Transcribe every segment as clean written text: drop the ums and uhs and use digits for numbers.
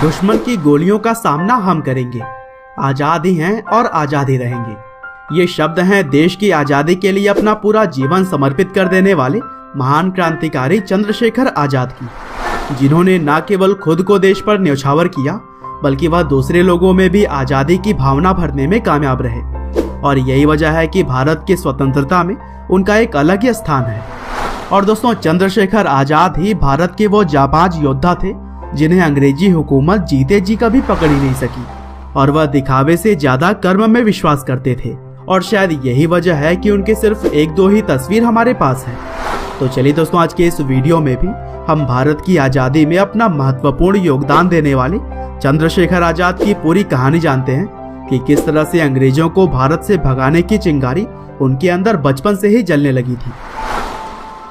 दुश्मन की गोलियों का सामना हम करेंगे, आजाद ही हैं और आजाद ही रहेंगे। ये शब्द हैं देश की आजादी के लिए अपना पूरा जीवन समर्पित कर देने वाले महान क्रांतिकारी चंद्रशेखर आजाद की, जिन्होंने न केवल खुद को देश पर न्यौछावर किया बल्कि वह दूसरे लोगों में भी आजादी की भावना भरने में कामयाब रहे। और यही वजह है कि भारत की स्वतंत्रता में उनका एक अलग ही स्थान है। और दोस्तों, चंद्रशेखर आजाद ही भारत के वो जाबाज योद्धा थे जिन्हें अंग्रेजी हुकूमत जीते जी कभी पकड़ ही नहीं सकी, और वह दिखावे से ज्यादा कर्म में विश्वास करते थे। और शायद यही वजह है कि उनके सिर्फ एक दो ही तस्वीर हमारे पास है। तो चलिए दोस्तों, आज के इस वीडियो में भी हम भारत की आजादी में अपना महत्वपूर्ण योगदान देने वाले चंद्रशेखर आजाद की पूरी कहानी जानते हैं कि किस तरह से अंग्रेजों को भारत से भगाने की चिंगारी उनके अंदर बचपन से ही जलने लगी थी।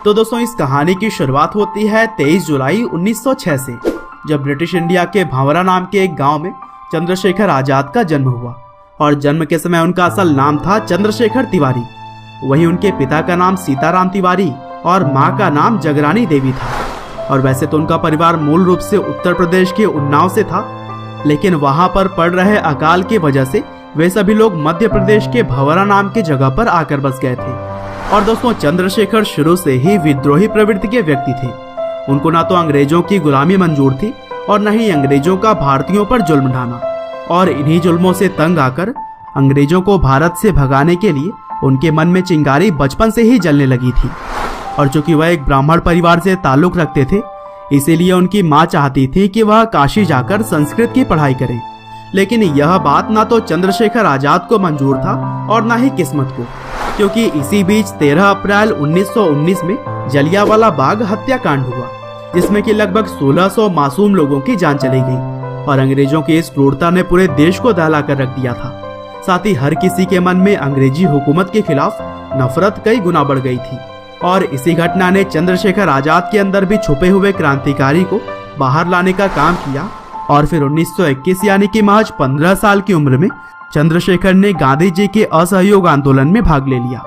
तो दोस्तों, इस कहानी की शुरुआत होती है 23 जुलाई 1906 से, जब ब्रिटिश इंडिया के भांवरा नाम के एक गांव में चंद्रशेखर आजाद का जन्म हुआ। और जन्म के समय उनका असल नाम था चंद्रशेखर तिवारी। वहीं उनके पिता का नाम सीताराम तिवारी और मां का नाम जगरानी देवी था। और वैसे तो उनका परिवार मूल रूप से उत्तर प्रदेश के उन्नाव से था, लेकिन वहां पर पड़ रहे अकाल की वजह से वे सभी लोग मध्य प्रदेश के भंवरा नाम की जगह पर आकर बस गए थे। और दोस्तों, चंद्रशेखर शुरू से ही विद्रोही प्रवृत्ति के व्यक्ति थे। उनको ना तो अंग्रेजों की गुलामी मंजूर थी और न ही अंग्रेजों का भारतीयों पर जुल्म ढाना। और इन्हीं जुल्मों से तंग आकर अंग्रेजों को भारत से भगाने के लिए उनके मन में चिंगारी बचपन से ही जलने लगी थी। और चूंकि वह एक ब्राह्मण परिवार से ताल्लुक रखते थे, इसीलिए उनकी मां चाहती थी कि वह काशी जाकर संस्कृत की पढ़ाई करें। लेकिन यह बात ना तो चंद्रशेखर आजाद को मंजूर था और न ही किस्मत को, क्योंकि इसी बीच 13 अप्रैल 1919 में जलियांवाला बाग हत्याकांड हुआ, जिसमें कि लगभग 1600 मासूम लोगों की जान चली गई। और अंग्रेजों की इस क्रूरता ने पूरे देश को दहला कर रख दिया था। साथ ही हर किसी के मन में अंग्रेजी हुकूमत के खिलाफ नफरत कई गुना बढ़ गई थी। और इसी घटना ने चंद्रशेखर आजाद के अंदर भी छुपे हुए क्रांतिकारी को बाहर लाने का काम किया। और फिर 1921 यानी कि महज 15 साल की उम्र में चंद्रशेखर ने गांधी जी के असहयोग आंदोलन में भाग ले लिया।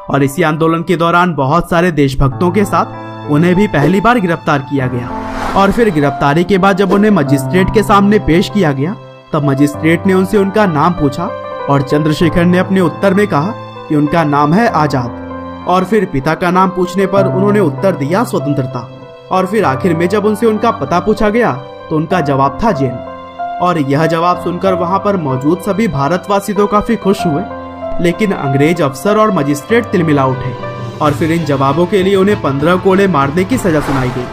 और इसी आंदोलन के दौरान बहुत सारे देशभक्तों के साथ उन्हें भी पहली बार गिरफ्तार किया गया। और फिर गिरफ्तारी के बाद जब उन्हें मजिस्ट्रेट के सामने पेश किया गया, तब मजिस्ट्रेट ने उनसे उनका नाम पूछा और चंद्रशेखर ने अपने उत्तर में कहा कि उनका नाम है आजाद। और फिर पिता का नाम पूछने पर उन्होंने उत्तर दिया स्वतंत्रता। और फिर आखिर में जब उनसे उनका पता पूछा गया तो उनका जवाब था जेल। और यह जवाब सुनकर वहां पर मौजूद सभी भारतवासी तो काफी खुश हुए, लेकिन अंग्रेज अफसर और मजिस्ट्रेट तिलमिला उठे। और फिर इन जवाबों के लिए उन्हें 15 कोड़े मारने की सजा सुनाई गई।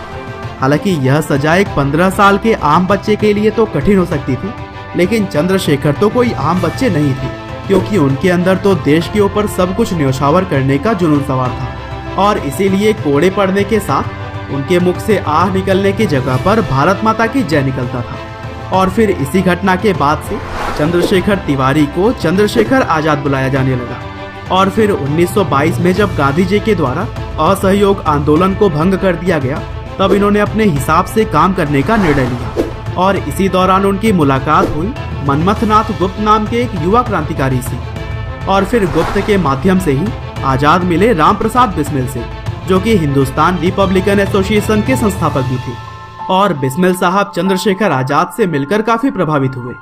हालांकि यह सजा एक 15 साल के आम बच्चे के लिए तो कठिन हो सकती थी, लेकिन चंद्रशेखर तो कोई आम बच्चे नहीं थे, क्योंकि उनके अंदर तो देश के ऊपर सब कुछ न्यौछावर करने का जुनून सवार था। और इसीलिए कोड़े पड़ने के साथ उनके मुख से आह निकलने की जगह पर भारत माता की जय निकलता था। और फिर इसी घटना के बाद से चंद्रशेखर तिवारी को चंद्रशेखर आजाद बुलाया जाने लगा। और फिर 1922 में जब गांधी जी के द्वारा असहयोग आंदोलन को भंग कर दिया गया, तब इन्होंने अपने हिसाब से काम करने का निर्णय लिया। और इसी दौरान उनकी मुलाकात हुई मनमथनाथ गुप्त नाम के एक युवा क्रांतिकारी से। और फिर गुप्त के माध्यम से ही आजाद मिले राम प्रसाद बिस्मिल से, जो कि हिंदुस्तान रिपब्लिकन एसोसिएशन के संस्थापक भी थे। और बिस्मिल साहब चंद्रशेखर आजाद से मिलकर काफी प्रभावित हुए।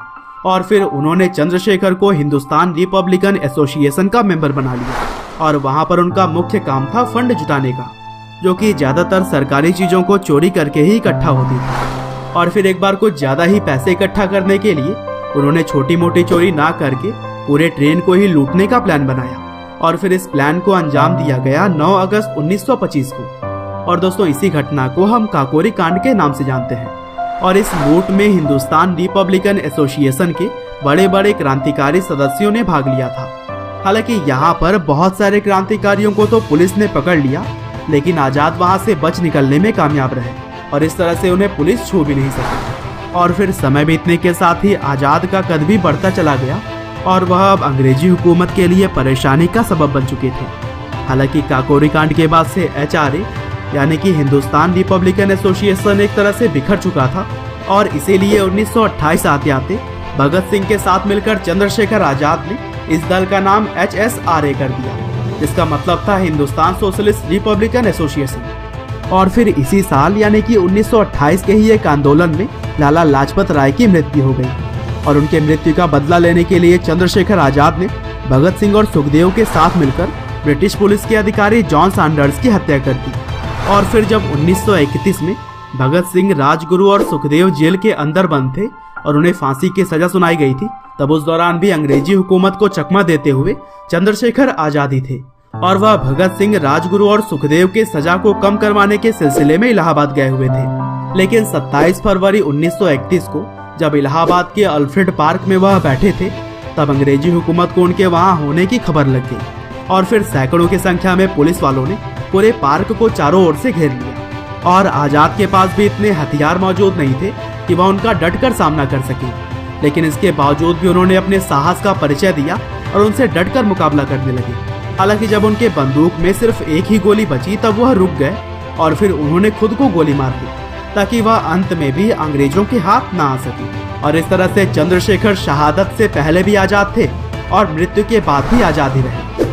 और फिर उन्होंने चंद्रशेखर को हिंदुस्तान रिपब्लिकन एसोसिएशन का मेंबर बना लिया। और वहां पर उनका मुख्य काम था फंड जुटाने का, जो कि ज्यादातर सरकारी चीजों को चोरी करके ही इकट्ठा होती थी। और फिर एक बार कुछ ज्यादा ही पैसे इकट्ठा करने के लिए उन्होंने छोटी मोटी चोरी ना करके पूरे ट्रेन को ही लूटने का प्लान बनाया। और फिर इस प्लान को अंजाम दिया गया 9 अगस्त 1925 को। और दोस्तों, इसी घटना को हम काकोरी कांड के नाम से जानते हैं। और इस लूट में हिंदुस्तान रिपब्लिकन एसोसिएशन के बड़े बड़े क्रांतिकारी सदस्यों ने भाग लिया था। हालांकि यहाँ पर बहुत सारे क्रांतिकारियों को तो पुलिस ने पकड़ लिया, लेकिन आजाद वहां से बच निकलने में कामयाब रहे। और इस तरह से उन्हें पुलिस छू भी नहीं सकी। और फिर समय बीतने के साथ ही आजाद का कद भी बढ़ता चला गया और वह अब अंग्रेजी हुकूमत के लिए परेशानी का सबब बन चुके थे। हालांकि काकोरी कांड के बाद से HRA यानी कि हिंदुस्तान रिपब्लिकन एसोसिएशन एक तरह से बिखर चुका था। और इसीलिए 1928 आते आते भगत सिंह के साथ मिलकर चंद्रशेखर आजाद ने इस दल का नाम HSRA कर दिया, जिसका मतलब था हिंदुस्तान सोशलिस्ट रिपब्लिकन एसोसिएशन। और फिर इसी साल यानी कि 1928 के ही एक आंदोलन में लाला लाजपत राय की मृत्यु हो गई और उनके मृत्यु का बदला लेने के लिए चंद्रशेखर आजाद ने भगत सिंह और सुखदेव के साथ मिलकर ब्रिटिश पुलिस के अधिकारी जॉन सैंडर्स की हत्या कर दी। और फिर जब 1931 में भगत सिंह, राजगुरु और सुखदेव जेल के अंदर बंद थे और उन्हें फांसी की सजा सुनाई गई थी, तब उस दौरान भी अंग्रेजी हुकूमत को चकमा देते हुए चंद्रशेखर आजाद ही थे और वह भगत सिंह, राजगुरु और सुखदेव के सजा को कम करवाने के सिलसिले में इलाहाबाद गए हुए थे। लेकिन 27 फरवरी 1931 को जब इलाहाबाद के अल्फ्रेड पार्क में वह बैठे थे, तब अंग्रेजी हुकूमत को उनके वहां होने की खबर लग गई और फिर सैकड़ों की संख्या में पुलिस वालों ने पूरे पार्क को चारों ओर से घेर लिया और आजाद के पास भी इतने हथियार मौजूद नहीं थे कि वह उनका डटकर सामना कर सके। लेकिन इसके बावजूद भी उन्होंने अपने साहस का परिचय दिया और उनसे डटकर मुकाबला करने लगे। हालांकि जब उनके बंदूक में सिर्फ एक ही गोली बची तब वह रुक गए और फिर उन्होंने खुद को गोली मार दी ताकि वह अंत में भी अंग्रेजों के हाथ ना आ सके। और इस तरह से चंद्रशेखर शहादत से पहले भी आजाद थे और मृत्यु के बाद भी आजाद ही रहे।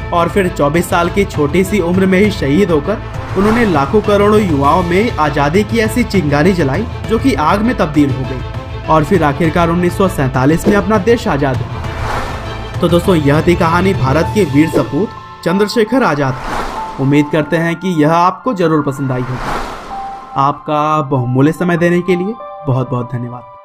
और फिर 24 साल की छोटी सी उम्र में ही शहीद होकर उन्होंने लाखों करोड़ों युवाओं में आजादी की ऐसी चिंगारी जलाई जो कि आग में तब्दील हो गई और फिर आखिरकार 1947 में अपना देश आजाद हुआ। तो दोस्तों, यह थी कहानी भारत के वीर सपूत चंद्रशेखर आजाद की। उम्मीद करते हैं कि यह आपको जरूर पसंद आई होगी। आपका बहुमूल्य समय देने के लिए बहुत बहुत धन्यवाद।